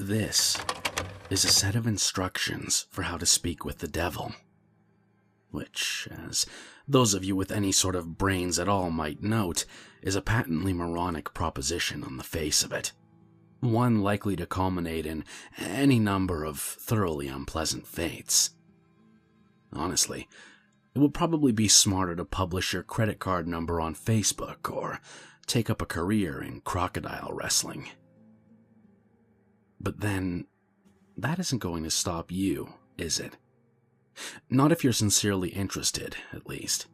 This is a set of instructions for how to speak with the devil, which, as those of you with any sort of brains at all might note, is a patently moronic proposition on the face of it. One likely to culminate in any number of thoroughly unpleasant fates. Honestly, it would probably be smarter to publish your credit card number on Facebook or take up a career in crocodile wrestling. But then, that isn't going to stop you, is it? Not if you're sincerely interested, at least.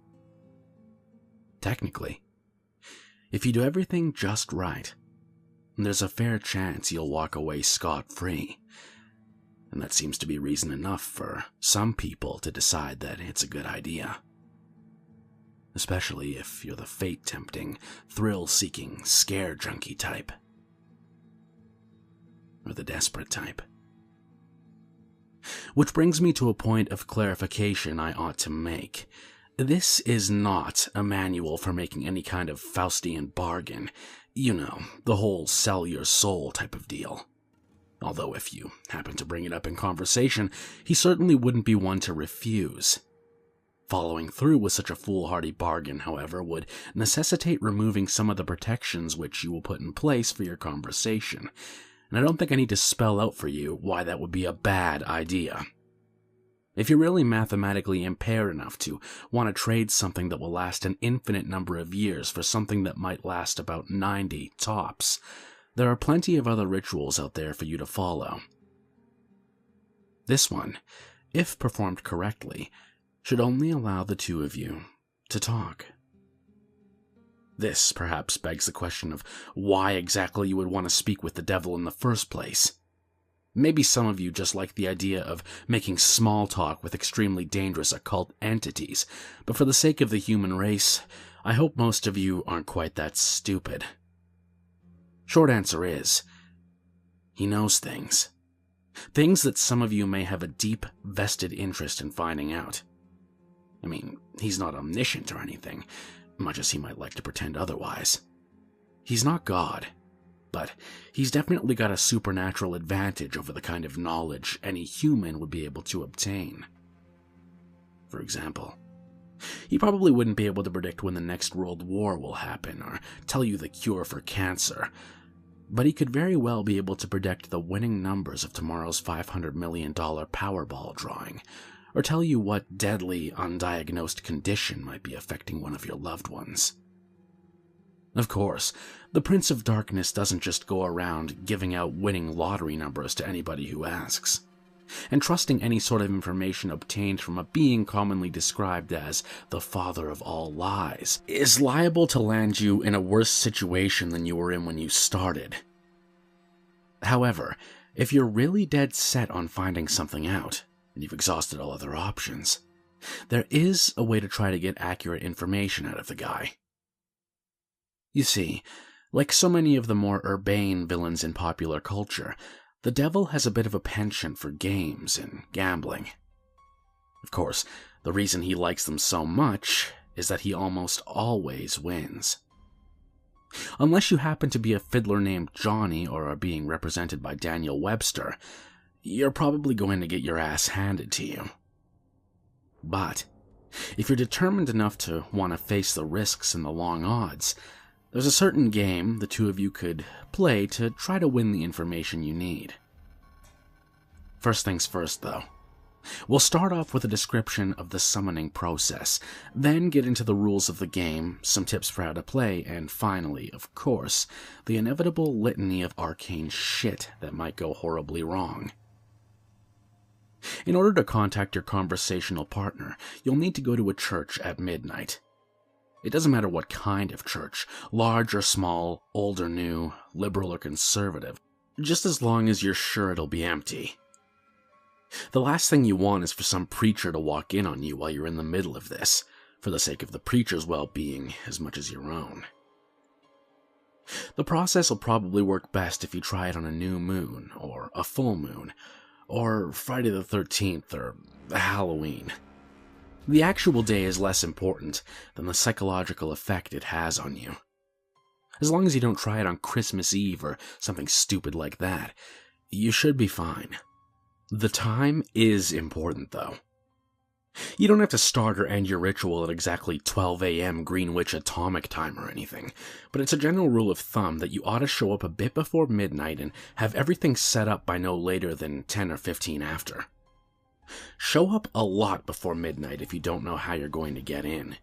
Technically, if you do everything just right, there's a fair chance you'll walk away scot-free. And that seems to be reason enough for some people to decide that it's a good idea. Especially if you're the fate-tempting, thrill-seeking, scare junkie type. Or the desperate type. Which brings me to a point of clarification I ought to make. This is not a manual for making any kind of Faustian bargain. You know, the whole sell your soul type of deal. Although if you happen to bring it up in conversation, he certainly wouldn't be one to refuse. Following through with such a foolhardy bargain, however, would necessitate removing some of the protections which you will put in place for your conversation. And I don't think I need to spell out for you why that would be a bad idea. If you're really mathematically impaired enough to want to trade something that will last an infinite number of years for something that might last about 90 tops, there are plenty of other rituals out there for you to follow. This one, if performed correctly, should only allow the two of you to talk. This perhaps begs the question of why exactly you would want to speak with the devil in the first place. Maybe some of you just like the idea of making small talk with extremely dangerous occult entities, but for the sake of the human race, I hope most of you aren't quite that stupid. Short answer is, he knows things. Things that some of you may have a deep, vested interest in finding out. I mean, he's not omniscient or anything, much as he might like to pretend otherwise. He's not God, but he's definitely got a supernatural advantage over the kind of knowledge any human would be able to obtain. For example, he probably wouldn't be able to predict when the next world war will happen or tell you the cure for cancer, but he could very well be able to predict the winning numbers of tomorrow's $500 million Powerball drawing, or tell you what deadly, undiagnosed condition might be affecting one of your loved ones. Of course, the Prince of Darkness doesn't just go around giving out winning lottery numbers to anybody who asks, and trusting any sort of information obtained from a being commonly described as the father of all lies is liable to land you in a worse situation than you were in when you started. However, if you're really dead set on finding something out, and you've exhausted all other options, there is a way to try to get accurate information out of the guy. You see, like so many of the more urbane villains in popular culture, the devil has a bit of a penchant for games and gambling. Of course, the reason he likes them so much is that he almost always wins. Unless you happen to be a fiddler named Johnny or are being represented by Daniel Webster, you're probably going to get your ass handed to you. But if you're determined enough to want to face the risks and the long odds, there's a certain game the two of you could play to try to win the information you need. First things first, though. We'll start off with a description of the summoning process, then get into the rules of the game, some tips for how to play, and finally, of course, the inevitable litany of arcane shit that might go horribly wrong. In order to contact your conversational partner, you'll need to go to a church at midnight. It doesn't matter what kind of church, large or small, old or new, liberal or conservative, just as long as you're sure it'll be empty. The last thing you want is for some preacher to walk in on you while you're in the middle of this, for the sake of the preacher's well-being as much as your own. The process will probably work best if you try it on a new moon, or a full moon, or Friday the 13th, or Halloween. The actual day is less important than the psychological effect it has on you. As long as you don't try it on Christmas Eve or something stupid like that, You should be fine. The time is important, though. You don't have to start or end your ritual at exactly 12 a.m. Greenwich Atomic Time or anything, but it's a general rule of thumb that you ought to show up a bit before midnight and have everything set up by no later than 10 or 15 after. Show up a lot before midnight if you don't know how you're going to get in.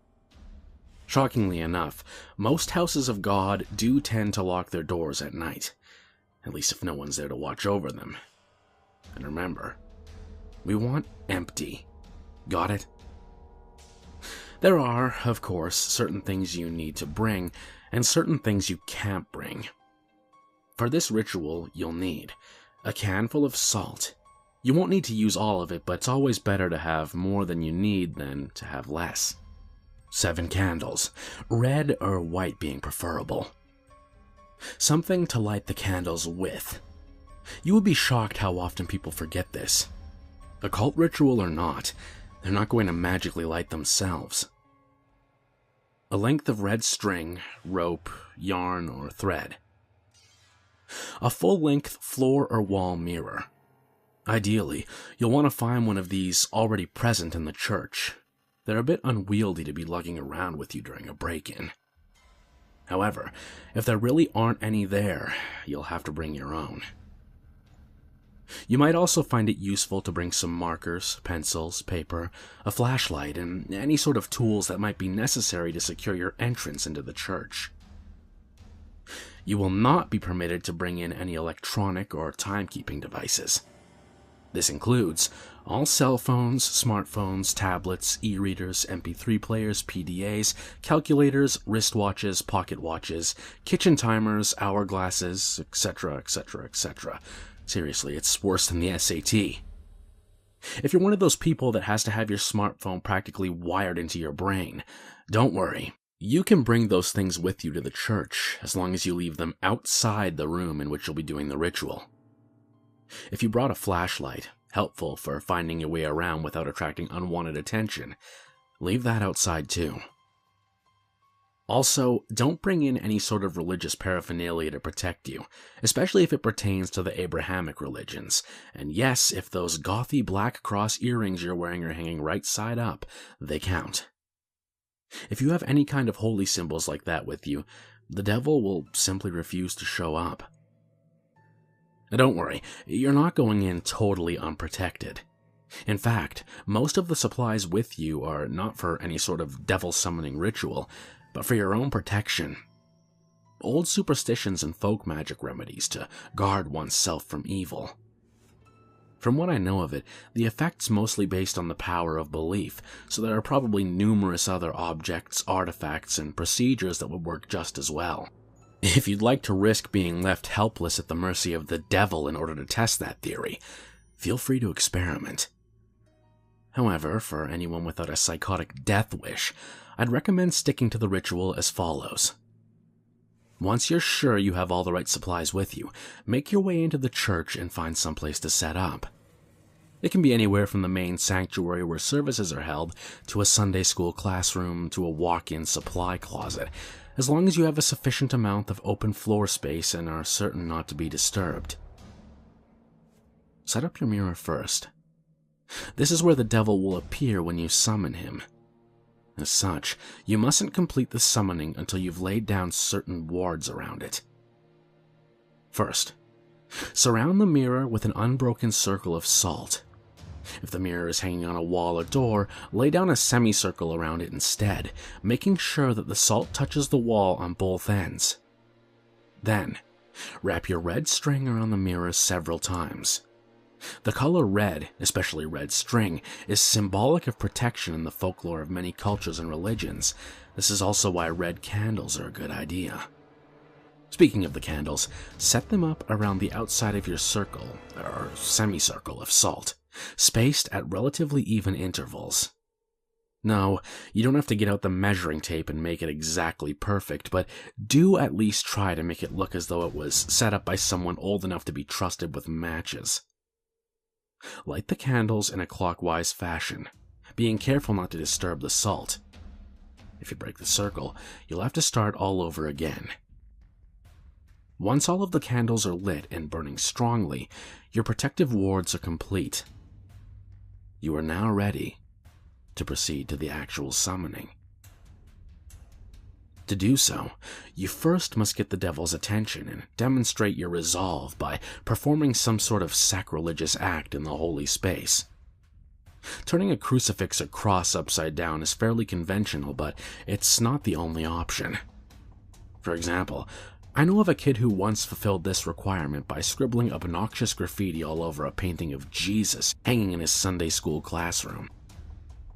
Shockingly enough, most houses of God do tend to lock their doors at night, at least if no one's there to watch over them. And remember, we want empty. Got it? There are, of course, certain things you need to bring, and certain things you can't bring. For this ritual, you'll need a can full of salt. You won't need to use all of it, but it's always better to have more than you need than to have less. 7 candles, red or white being preferable. Something to light the candles with. You would be shocked how often people forget this. Occult ritual or not, they're not going to magically light themselves. A length of red string, rope, yarn, or thread. A full-length floor or wall mirror. Ideally, you'll want to find one of these already present in the church. They're a bit unwieldy to be lugging around with you during a break-in. However, if there really aren't any there, you'll have to bring your own. You might also find it useful to bring some markers, pencils, paper, a flashlight, and any sort of tools that might be necessary to secure your entrance into the church. You will not be permitted to bring in any electronic or timekeeping devices. This includes all cell phones, smartphones, tablets, e-readers, MP3 players, PDAs, calculators, wristwatches, pocket watches, kitchen timers, hourglasses, etc., etc., etc. Seriously, it's worse than the SAT. If you're one of those people that has to have your smartphone practically wired into your brain, don't worry. You can bring those things with you to the church, as long as you leave them outside the room in which you'll be doing the ritual. If you brought a flashlight, helpful for finding your way around without attracting unwanted attention, leave that outside too. Also, don't bring in any sort of religious paraphernalia to protect you, especially if it pertains to the Abrahamic religions. And yes, if those gothy black cross earrings you're wearing are hanging right side up, they count. If you have any kind of holy symbols like that with you, the devil will simply refuse to show up. Now don't worry, you're not going in totally unprotected. In fact, most of the supplies with you are not for any sort of devil summoning ritual, but for your own protection. Old superstitions and folk magic remedies to guard oneself from evil. From what I know of it, the effect's mostly based on the power of belief, so there are probably numerous other objects, artifacts, and procedures that would work just as well. If you'd like to risk being left helpless at the mercy of the devil in order to test that theory, feel free to experiment. However, for anyone without a psychotic death wish, I'd recommend sticking to the ritual as follows. Once you're sure you have all the right supplies with you, make your way into the church and find someplace to set up. It can be anywhere from the main sanctuary where services are held, to a Sunday school classroom, to a walk-in supply closet, as long as you have a sufficient amount of open floor space and are certain not to be disturbed. Set up your mirror first. This is where the devil will appear when you summon him. As such, you mustn't complete the summoning until you've laid down certain wards around it. First, surround the mirror with an unbroken circle of salt. If the mirror is hanging on a wall or door, lay down a semicircle around it instead, making sure that the salt touches the wall on both ends. Then, wrap your red string around the mirror several times. The color red, especially red string, is symbolic of protection in the folklore of many cultures and religions. This is also why red candles are a good idea. Speaking of the candles, set them up around the outside of your circle, or semicircle of salt, spaced at relatively even intervals. No, you don't have to get out the measuring tape and make it exactly perfect, but do at least try to make it look as though it was set up by someone old enough to be trusted with matches. Light the candles in a clockwise fashion, being careful not to disturb the salt. If you break the circle, you'll have to start all over again. Once all of the candles are lit and burning strongly, your protective wards are complete. You are now ready to proceed to the actual summoning. To do so, you first must get the devil's attention and demonstrate your resolve by performing some sort of sacrilegious act in the holy space. Turning a crucifix or cross upside down is fairly conventional, but it's not the only option. For example, I know of a kid who once fulfilled this requirement by scribbling obnoxious graffiti all over a painting of Jesus hanging in his Sunday school classroom.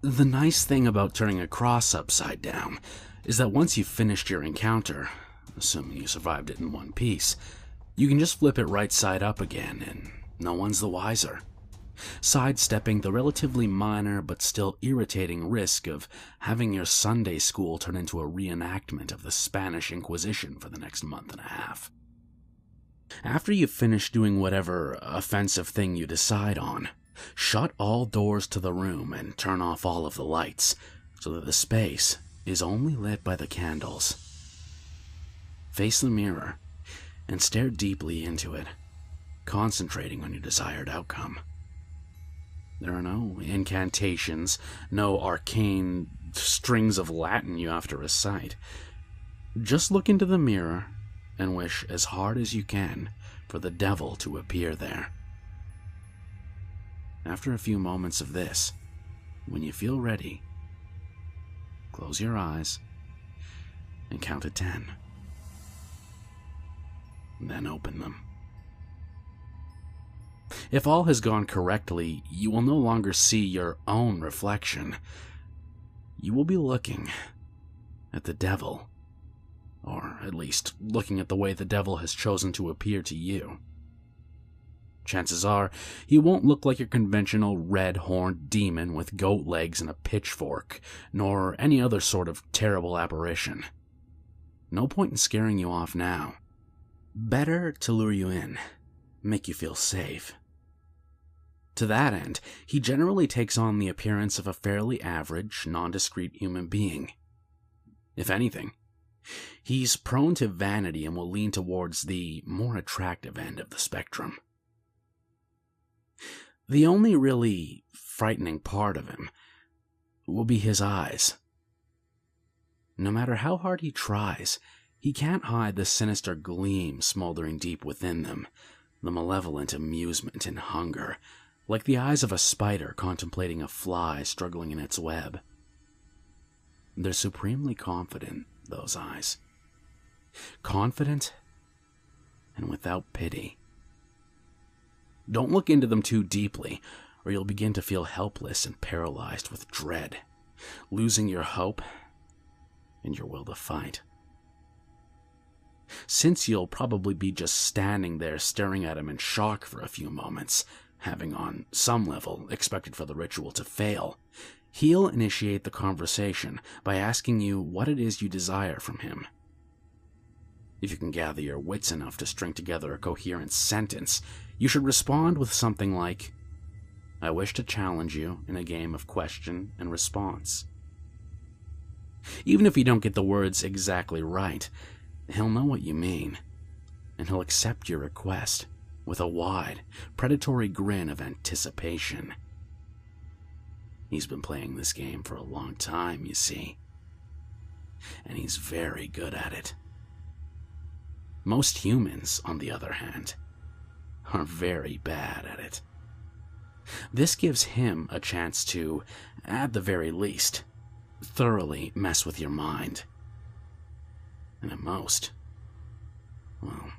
The nice thing about turning a cross upside down is that once you've finished your encounter, assuming you survived it in one piece, you can just flip it right side up again and no one's the wiser, sidestepping the relatively minor but still irritating risk of having your Sunday school turn into a reenactment of the Spanish Inquisition for the next month and a half. After you've finished doing whatever offensive thing you decide on, shut all doors to the room and turn off all of the lights so that the space is only lit by the candles. Face the mirror and stare deeply into it, concentrating on your desired outcome. There are no incantations, no arcane strings of Latin you have to recite. Just look into the mirror and wish as hard as you can for the devil to appear there. After a few moments of this, when you feel ready, close your eyes and count to 10. Then open them. If all has gone correctly, you will no longer see your own reflection. You will be looking at the devil, or at least looking at the way the devil has chosen to appear to you. Chances are, he won't look like your conventional red-horned demon with goat legs and a pitchfork, nor any other sort of terrible apparition. No point in scaring you off now. Better to lure you in, make you feel safe. To that end, he generally takes on the appearance of a fairly average, nondescript human being. If anything, he's prone to vanity and will lean towards the more attractive end of the spectrum. The only really frightening part of him will be his eyes. No matter how hard he tries, he can't hide the sinister gleam smoldering deep within them, the malevolent amusement and hunger, like the eyes of a spider contemplating a fly struggling in its web. They're supremely confident, those eyes. Confident and without pity. Don't look into them too deeply, or you'll begin to feel helpless and paralyzed with dread, losing your hope and your will to fight. Since you'll probably be just standing there staring at him in shock for a few moments, having on some level expected for the ritual to fail, he'll initiate the conversation by asking you what it is you desire from him. If you can gather your wits enough to string together a coherent sentence, you should respond with something like, "I wish to challenge you in a game of question and response." Even if you don't get the words exactly right, he'll know what you mean, and he'll accept your request with a wide, predatory grin of anticipation. He's been playing this game for a long time, you see, and he's very good at it. Most humans, on the other hand, are very bad at it. This gives him a chance to, at the very least, thoroughly mess with your mind. And at most, well,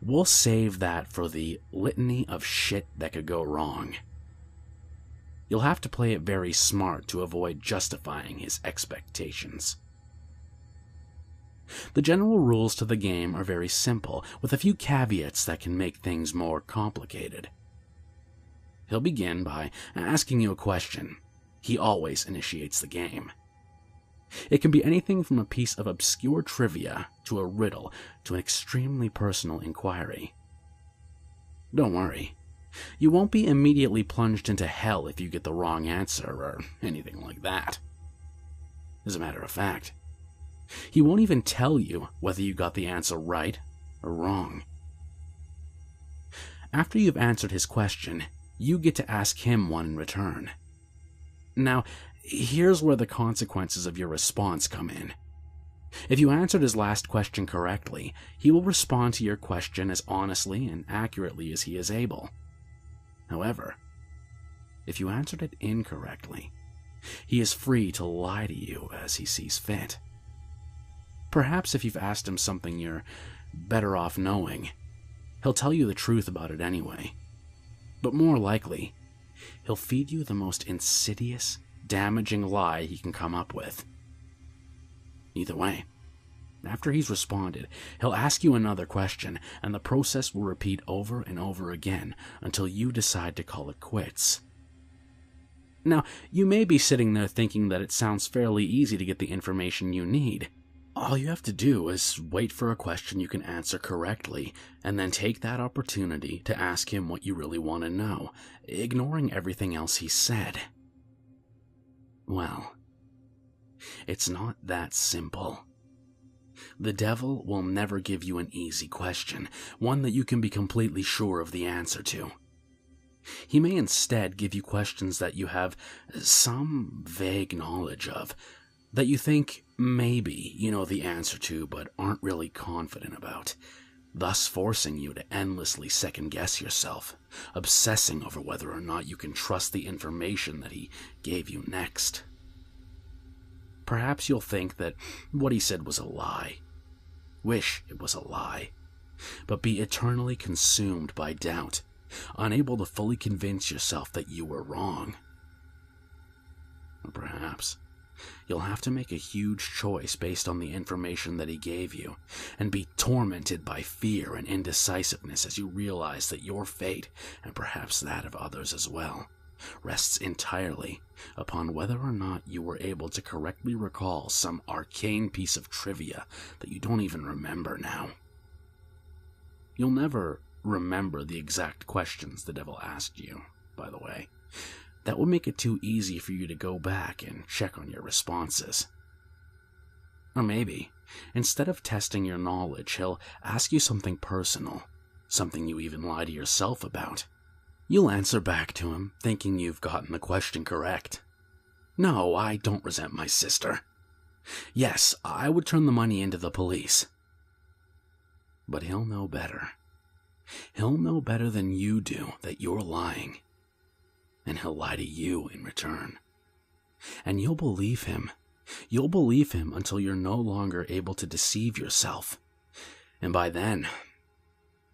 we'll save that for the litany of shit that could go wrong. You'll have to play it very smart to avoid justifying his expectations. The general rules to the game are very simple, with a few caveats that can make things more complicated. He'll begin by asking you a question. He always initiates the game. It can be anything from a piece of obscure trivia to a riddle to an extremely personal inquiry. Don't worry, you won't be immediately plunged into hell if you get the wrong answer or anything like that. As a matter of fact, he won't even tell you whether you got the answer right or wrong. After you've answered his question, you get to ask him one in return. Now, here's where the consequences of your response come in. If you answered his last question correctly, he will respond to your question as honestly and accurately as he is able. However, if you answered it incorrectly, he is free to lie to you as he sees fit. Perhaps if you've asked him something you're better off knowing, he'll tell you the truth about it anyway. But more likely, he'll feed you the most insidious, damaging lie he can come up with. Either way, after he's responded, he'll ask you another question, and the process will repeat over and over again until you decide to call it quits. Now, you may be sitting there thinking that it sounds fairly easy to get the information you need. All you have to do is wait for a question you can answer correctly, and then take that opportunity to ask him what you really want to know, ignoring everything else he said. Well, it's not that simple. The devil will never give you an easy question, one that you can be completely sure of the answer to. He may instead give you questions that you have some vague knowledge of, that you think maybe you know the answer to but aren't really confident about, thus forcing you to endlessly second-guess yourself, obsessing over whether or not you can trust the information that he gave you next. Perhaps you'll think that what he said was a lie, wish it was a lie, but be eternally consumed by doubt, unable to fully convince yourself that you were wrong. Or perhaps you'll have to make a huge choice based on the information that he gave you, and be tormented by fear and indecisiveness as you realize that your fate, and perhaps that of others as well, rests entirely upon whether or not you were able to correctly recall some arcane piece of trivia that you don't even remember now. You'll never remember the exact questions the devil asked you, by the way. That would make it too easy for you to go back and check on your responses. Or maybe, instead of testing your knowledge, he'll ask you something personal, something you even lie to yourself about. You'll answer back to him, thinking you've gotten the question correct. No, I don't resent my sister. Yes, I would turn the money into the police. But he'll know better. He'll know better than you do that you're lying. And he'll lie to you in return. And you'll believe him. You'll believe him until you're no longer able to deceive yourself. And by then,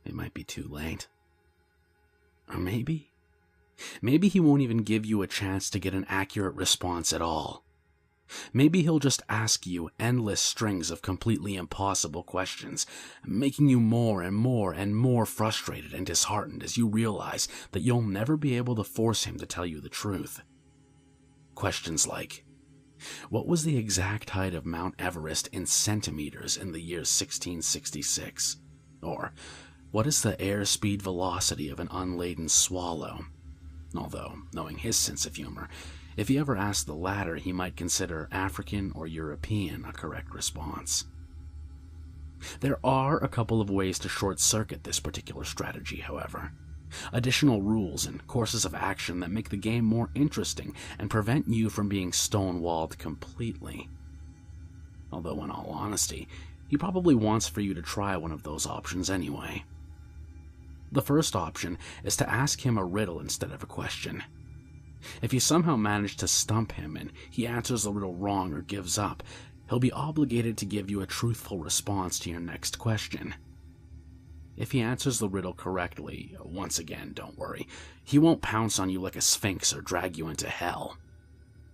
it might be too late. Or maybe he won't even give you a chance to get an accurate response at all. Maybe he'll just ask you endless strings of completely impossible questions, making you more and more and more frustrated and disheartened as you realize that you'll never be able to force him to tell you the truth. Questions like, what was the exact height of Mount Everest in centimeters in the year 1666? Or, what is the airspeed velocity of an unladen swallow? Although, knowing his sense of humor, if he ever asked the latter, he might consider African or European a correct response. There are a couple of ways to short-circuit this particular strategy, however. Additional rules and courses of action that make the game more interesting and prevent you from being stonewalled completely. Although, in all honesty, he probably wants for you to try one of those options anyway. The first option is to ask him a riddle instead of a question. If you somehow manage to stump him and he answers the riddle wrong or gives up, he'll be obligated to give you a truthful response to your next question. If he answers the riddle correctly, once again, don't worry, he won't pounce on you like a sphinx or drag you into hell.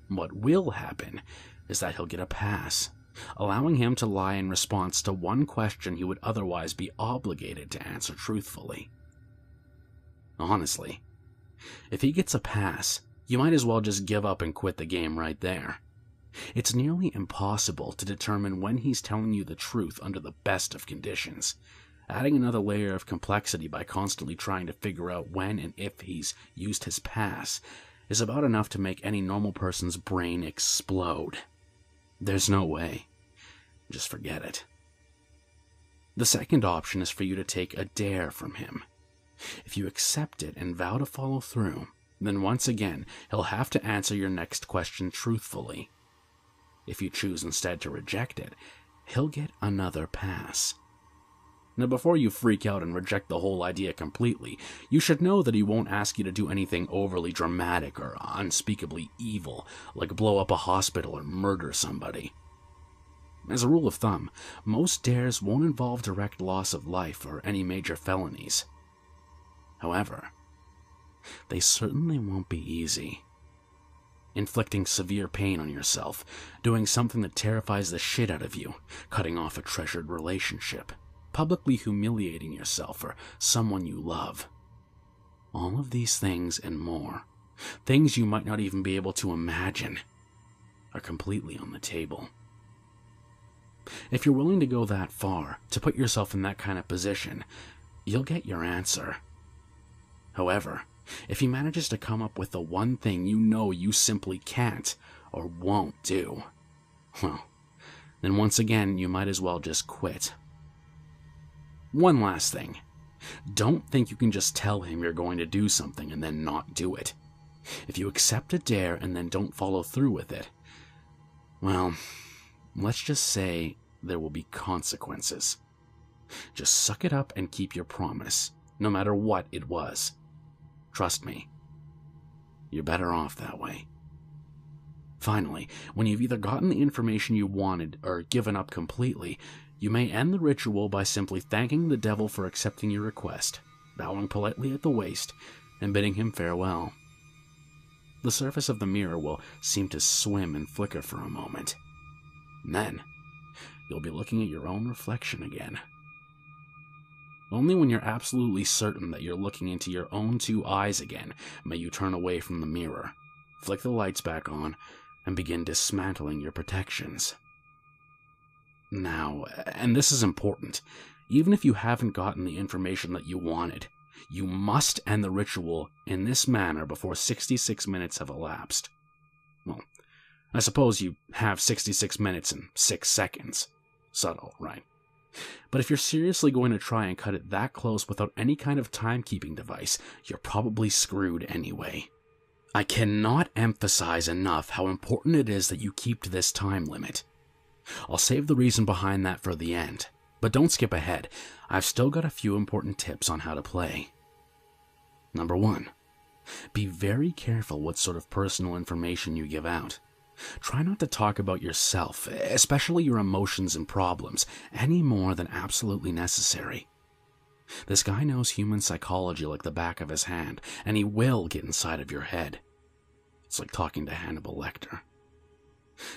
What will happen is that he'll get a pass, allowing him to lie in response to one question he would otherwise be obligated to answer truthfully. Honestly, if he gets a pass, you might as well just give up and quit the game right there. It's nearly impossible to determine when he's telling you the truth under the best of conditions. Adding another layer of complexity by constantly trying to figure out when and if he's used his pass is about enough to make any normal person's brain explode. There's no way. Just forget it. The second option is for you to take a dare from him. If you accept it and vow to follow through, then once again, he'll have to answer your next question truthfully. If you choose instead to reject it, he'll get another pass. Now, before you freak out and reject the whole idea completely, you should know that he won't ask you to do anything overly dramatic or unspeakably evil, like blow up a hospital or murder somebody. As a rule of thumb, most dares won't involve direct loss of life or any major felonies. However, they certainly won't be easy. Inflicting severe pain on yourself, doing something that terrifies the shit out of you, cutting off a treasured relationship, publicly humiliating yourself or someone you love. All of these things and more, things you might not even be able to imagine, are completely on the table. If you're willing to go that far, to put yourself in that kind of position, you'll get your answer. However, if he manages to come up with the one thing you know you simply can't or won't do, well, then once again you might as well just quit. One last thing. Don't think you can just tell him you're going to do something and then not do it. If you accept a dare and then don't follow through with it, well, let's just say there will be consequences. Just suck it up and keep your promise, no matter what it was. Trust me, you're better off that way. Finally, when you've either gotten the information you wanted or given up completely, you may end the ritual by simply thanking the devil for accepting your request, bowing politely at the waist, and bidding him farewell. The surface of the mirror will seem to swim and flicker for a moment. And then, you'll be looking at your own reflection again. Only when you're absolutely certain that you're looking into your own two eyes again may you turn away from the mirror, flick the lights back on, and begin dismantling your protections. Now, and this is important, even if you haven't gotten the information that you wanted, you must end the ritual in this manner before 66 minutes have elapsed. Well, I suppose you have 66 minutes and 6 seconds. Subtle, right? But if you're seriously going to try and cut it that close without any kind of timekeeping device, you're probably screwed anyway. I cannot emphasize enough how important it is that you keep to this time limit. I'll save the reason behind that for the end, but don't skip ahead. I've still got a few important tips on how to play. Number 1. Be very careful what sort of personal information you give out. Try not to talk about yourself, especially your emotions and problems, any more than absolutely necessary. This guy knows human psychology like the back of his hand, and he will get inside of your head. It's like talking to Hannibal Lecter.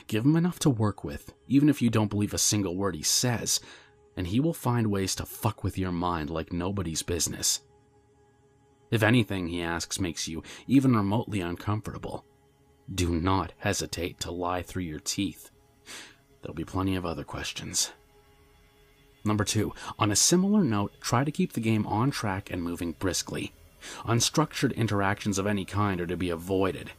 Give him enough to work with, even if you don't believe a single word he says, and he will find ways to fuck with your mind like nobody's business. If anything he asks makes you even remotely uncomfortable, do not hesitate to lie through your teeth. There'll be plenty of other questions. Number 2, on a similar note, try to keep the game on track and moving briskly. Unstructured interactions of any kind are to be avoided.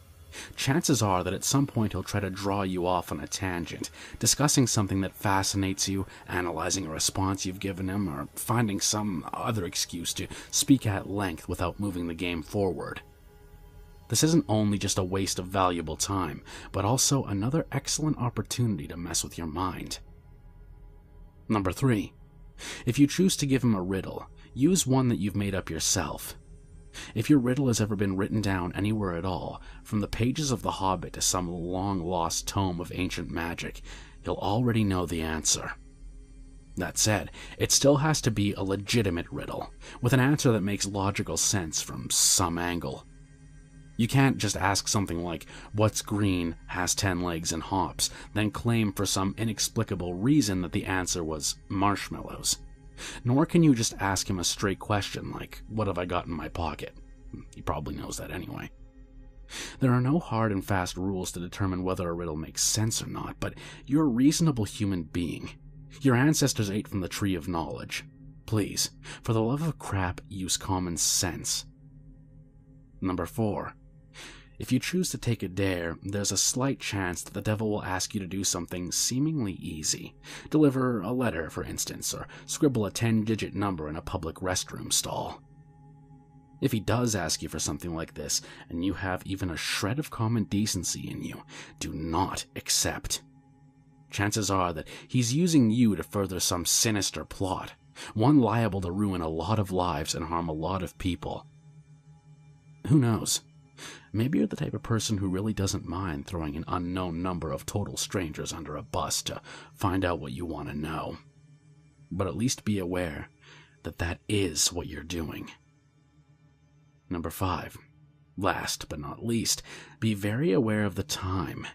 Chances are that at some point he'll try to draw you off on a tangent, discussing something that fascinates you, analyzing a response you've given him, or finding some other excuse to speak at length without moving the game forward. This isn't only just a waste of valuable time, but also another excellent opportunity to mess with your mind. Number 3. If you choose to give him a riddle, use one that you've made up yourself. If your riddle has ever been written down anywhere at all, from the pages of The Hobbit to some long-lost tome of ancient magic, he'll already know the answer. That said, it still has to be a legitimate riddle, with an answer that makes logical sense from some angle. You can't just ask something like, what's green, has 10 legs and hops, then claim for some inexplicable reason that the answer was marshmallows. Nor can you just ask him a straight question like, what have I got in my pocket? He probably knows that anyway. There are no hard and fast rules to determine whether a riddle makes sense or not, but you're a reasonable human being. Your ancestors ate from the tree of knowledge. Please, for the love of crap, use common sense. Number 4. If you choose to take a dare, there's a slight chance that the devil will ask you to do something seemingly easy. Deliver a letter, for instance, or scribble a 10-digit number in a public restroom stall. If he does ask you for something like this, and you have even a shred of common decency in you, do not accept. Chances are that he's using you to further some sinister plot, one liable to ruin a lot of lives and harm a lot of people. Who knows? Maybe you're the type of person who really doesn't mind throwing an unknown number of total strangers under a bus to find out what you want to know. But at least be aware that that is what you're doing. Number 5. Last but not least, be very aware of the time.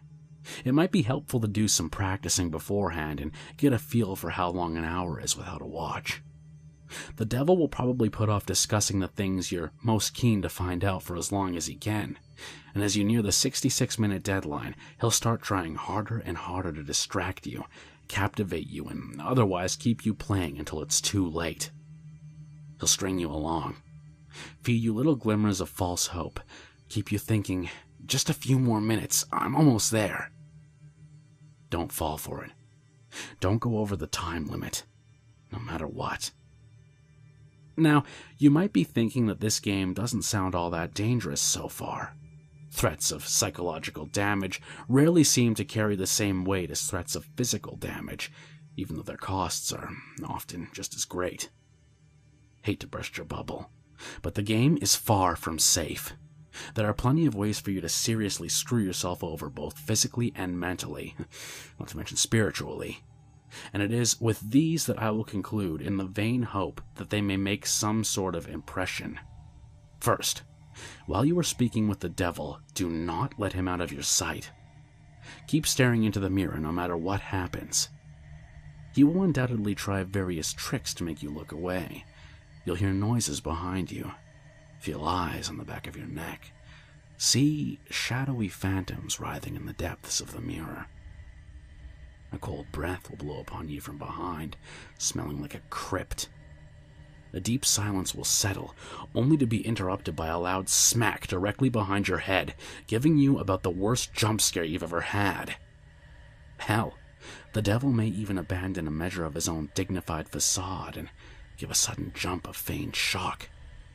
It might be helpful to do some practicing beforehand and get a feel for how long an hour is without a watch. The devil will probably put off discussing the things you're most keen to find out for as long as he can, and as you near the 66-minute deadline, he'll start trying harder and harder to distract you, captivate you, and otherwise keep you playing until it's too late. He'll string you along, feed you little glimmers of false hope, keep you thinking, just a few more minutes, I'm almost there. Don't fall for it. Don't go over the time limit, no matter what. Now, you might be thinking that this game doesn't sound all that dangerous so far. Threats of psychological damage rarely seem to carry the same weight as threats of physical damage, even though their costs are often just as great. Hate to burst your bubble, but the game is far from safe. There are plenty of ways for you to seriously screw yourself over both physically and mentally, not to mention spiritually. And it is with these that I will conclude in the vain hope that they may make some sort of impression. First, while you are speaking with the devil, do not let him out of your sight. Keep staring into the mirror no matter what happens. He will undoubtedly try various tricks to make you look away. You'll hear noises behind you, feel eyes on the back of your neck, see shadowy phantoms writhing in the depths of the mirror. A cold breath will blow upon you from behind, smelling like a crypt. A deep silence will settle, only to be interrupted by a loud smack directly behind your head, giving you about the worst jump scare you've ever had. Hell, the devil may even abandon a measure of his own dignified facade and give a sudden jump of feigned shock,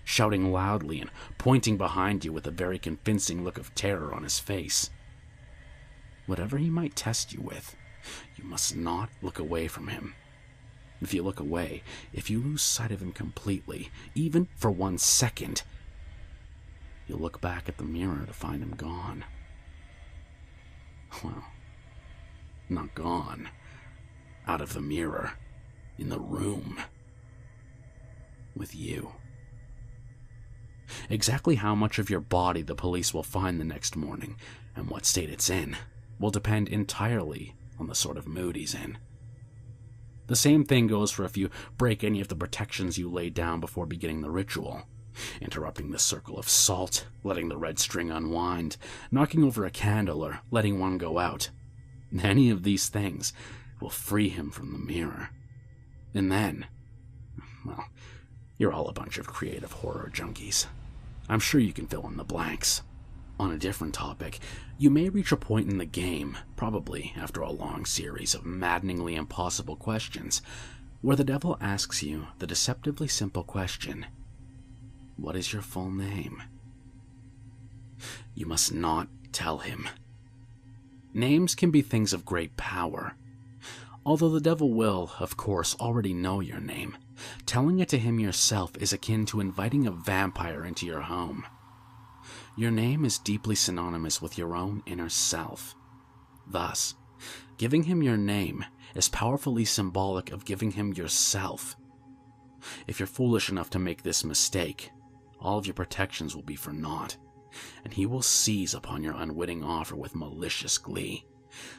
shouting loudly and pointing behind you with a very convincing look of terror on his face. Whatever he might test you with, you must not look away from him. If you look away, if you lose sight of him completely, even for 1 second, you'll look back at the mirror to find him gone. Well, not gone. Out of the mirror. In the room. With you. Exactly how much of your body the police will find the next morning, and what state it's in, will depend entirely on the sort of mood he's in. The same thing goes for if you break any of the protections you laid down before beginning the ritual, interrupting the circle of salt, letting the red string unwind, knocking over a candle, or letting one go out. Any of these things will free him from the mirror. And then, well, you're all a bunch of creative horror junkies. I'm sure you can fill in the blanks. On a different topic, you may reach a point in the game, probably after a long series of maddeningly impossible questions, where the devil asks you the deceptively simple question, what is your full name? You must not tell him. Names can be things of great power. Although the devil will, of course, already know your name, telling it to him yourself is akin to inviting a vampire into your home. Your name is deeply synonymous with your own inner self. Thus, giving him your name is powerfully symbolic of giving him yourself. If you're foolish enough to make this mistake, all of your protections will be for naught, and he will seize upon your unwitting offer with malicious glee,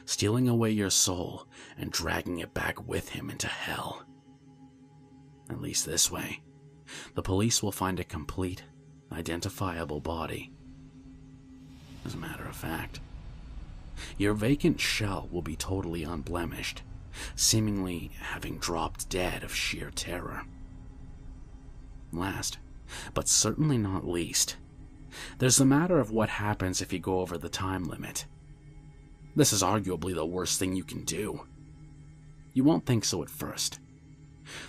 stealing away your soul and dragging it back with him into hell. At least this way, the police will find a complete, identifiable body. As a matter of fact, your vacant shell will be totally unblemished, seemingly having dropped dead of sheer terror. Last, but certainly not least, There's the matter of what happens if you go over the time limit. This is arguably the worst thing you can do. You won't think so at first.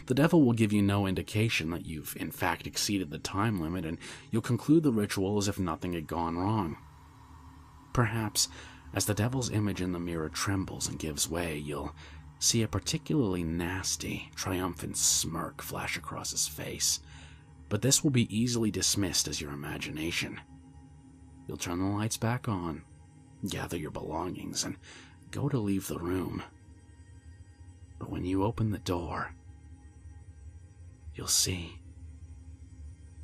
The devil will give you no indication that you've in fact exceeded the time limit, and you'll conclude the ritual as if nothing had gone wrong. Perhaps, as the devil's image in the mirror trembles and gives way, you'll see a particularly nasty, triumphant smirk flash across his face, but this will be easily dismissed as your imagination. You'll turn the lights back on, gather your belongings, and go to leave the room. But when you open the door, you'll see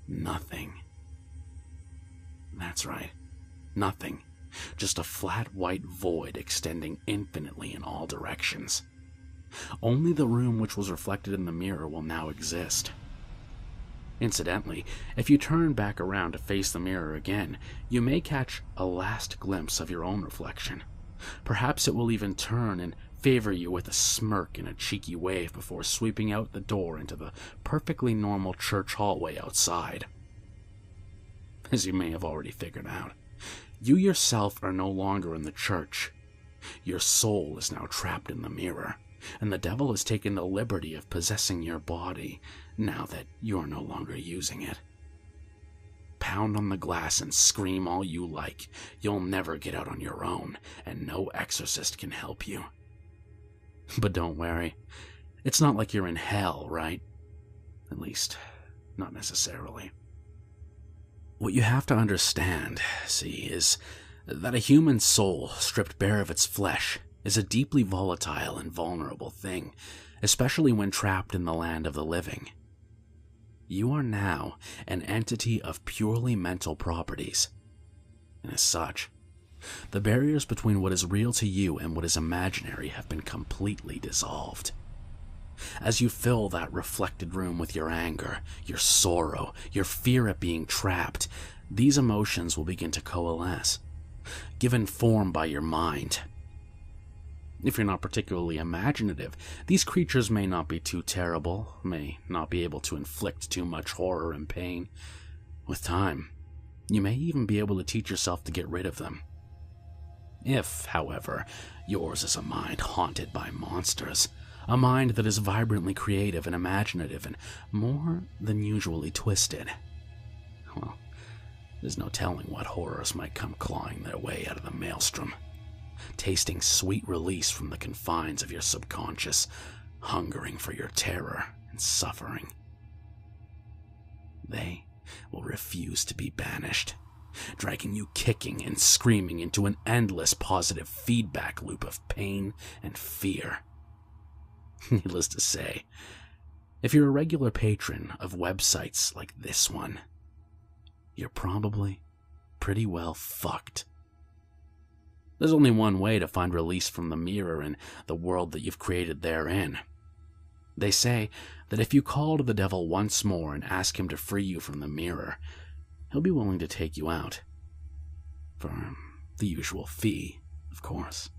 nothing. That's right, nothing. Just a flat white void extending infinitely in all directions. Only the room which was reflected in the mirror will now exist. Incidentally, if you turn back around to face the mirror again, you may catch a last glimpse of your own reflection. Perhaps it will even turn and favor you with a smirk and a cheeky wave before sweeping out the door into the perfectly normal church hallway outside. As you may have already figured out, you yourself are no longer in the church. Your soul is now trapped in the mirror, and the devil has taken the liberty of possessing your body now that you're no longer using it. Pound on the glass and scream all you like. You'll never get out on your own, and no exorcist can help you. But don't worry, it's not like you're in hell, right? At least, not necessarily. What you have to understand, see, is that a human soul, stripped bare of its flesh, is a deeply volatile and vulnerable thing, especially when trapped in the land of the living. You are now an entity of purely mental properties, and as such, the barriers between what is real to you and what is imaginary have been completely dissolved. As you fill that reflected room with your anger, your sorrow, your fear at being trapped, these emotions will begin to coalesce, given form by your mind. If you're not particularly imaginative, these creatures may not be too terrible, may not be able to inflict too much horror and pain. With time, you may even be able to teach yourself to get rid of them. If, however, yours is a mind haunted by monsters, a mind that is vibrantly creative and imaginative and more than usually twisted, well, there's no telling what horrors might come clawing their way out of the maelstrom, tasting sweet release from the confines of your subconscious, hungering for your terror and suffering. They will refuse to be banished, dragging you kicking and screaming into an endless positive feedback loop of pain and fear. Needless to say, if you're a regular patron of websites like this one, you're probably pretty well fucked. There's only one way to find release from the mirror and the world that you've created therein. They say that if you call to the devil once more and ask him to free you from the mirror, he'll be willing to take you out. For the usual fee, of course.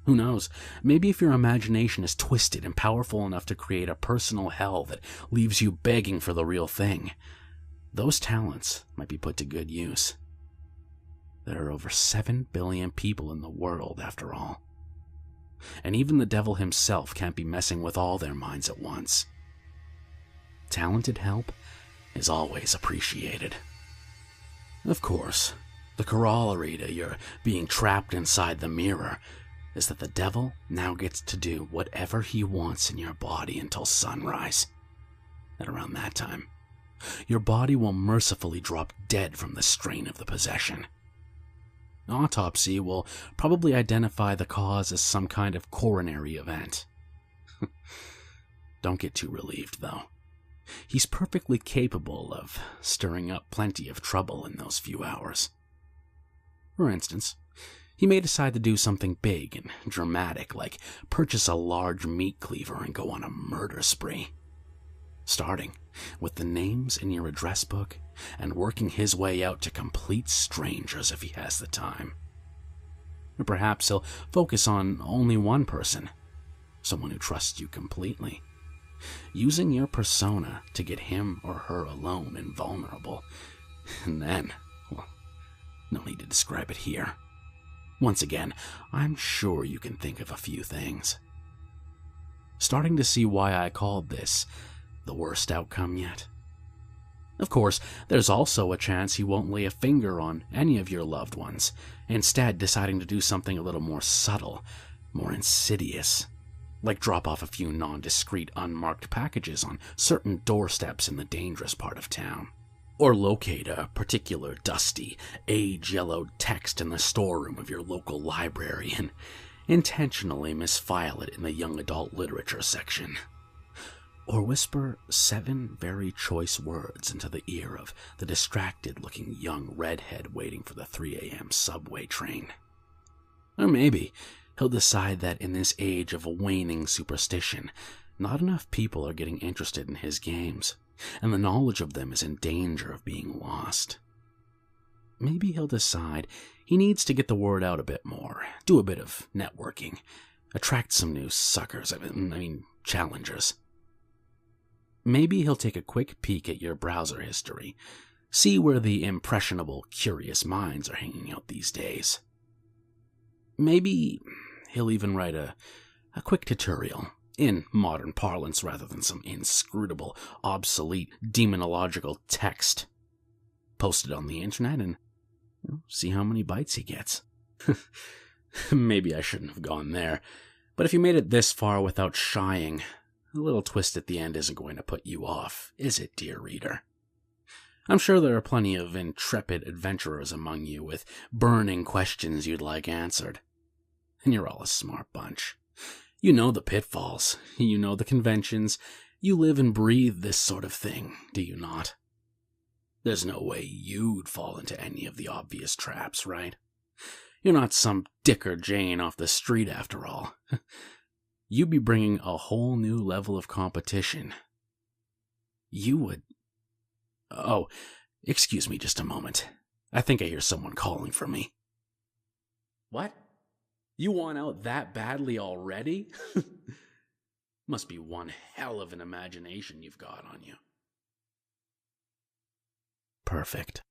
Who knows, maybe if your imagination is twisted and powerful enough to create a personal hell that leaves you begging for the real thing, those talents might be put to good use. There are over 7 billion people in the world, after all. And even the devil himself can't be messing with all their minds at once. Talented help is always appreciated. Of course, the corollary to your being trapped inside the mirror is that the devil now gets to do whatever he wants in your body until sunrise. And around that time, your body will mercifully drop dead from the strain of the possession. An autopsy will probably identify the cause as some kind of coronary event. Don't get too relieved, though. He's perfectly capable of stirring up plenty of trouble in those few hours. For instance, he may decide to do something big and dramatic, like purchase a large meat cleaver and go on a murder spree, starting with the names in your address book and working his way out to complete strangers if he has the time. Or perhaps he'll focus on only one person, someone who trusts you completely, using your persona to get him or her alone and vulnerable, And then, well, no need to describe it here. Once again, I'm sure you can think of a few things. Starting to see why I called this the worst outcome yet? Of course, there's also a chance he won't lay a finger on any of your loved ones, instead deciding to do something a little more subtle, more insidious, like drop off a few non-discreet unmarked packages on certain doorsteps in the dangerous part of town, or locate a particular dusty, age-yellowed text in the storeroom of your local library and intentionally misfile it in the young adult literature section. Or whisper 7 very choice words into the ear of the distracted-looking young redhead waiting for the 3 a.m. subway train. Or maybe he'll decide that in this age of waning superstition, not enough people are getting interested in his games, and the knowledge of them is in danger of being lost. Maybe he'll decide he needs to get the word out a bit more, do a bit of networking, attract some new suckers, challengers. Maybe he'll take a quick peek at your browser history, see where the impressionable, curious minds are hanging out these days. Maybe he'll even write a quick tutorial, in modern parlance rather than some inscrutable, obsolete, demonological text. Post it on the internet and see how many bites he gets. Maybe I shouldn't have gone there, but if you made it this far without shying, a little twist at the end isn't going to put you off, is it, dear reader? I'm sure there are plenty of intrepid adventurers among you with burning questions you'd like answered. And you're all a smart bunch. You know the pitfalls, you know the conventions, you live and breathe this sort of thing, do you not? There's no way you'd fall into any of the obvious traps, right? You're not some Dick or Jane off the street after all. You'd be bringing a whole new level of competition. You would... Oh, excuse me just a moment. I think I hear someone calling for me. What? You want out that badly already? Must be one hell of an imagination you've got on you. Perfect.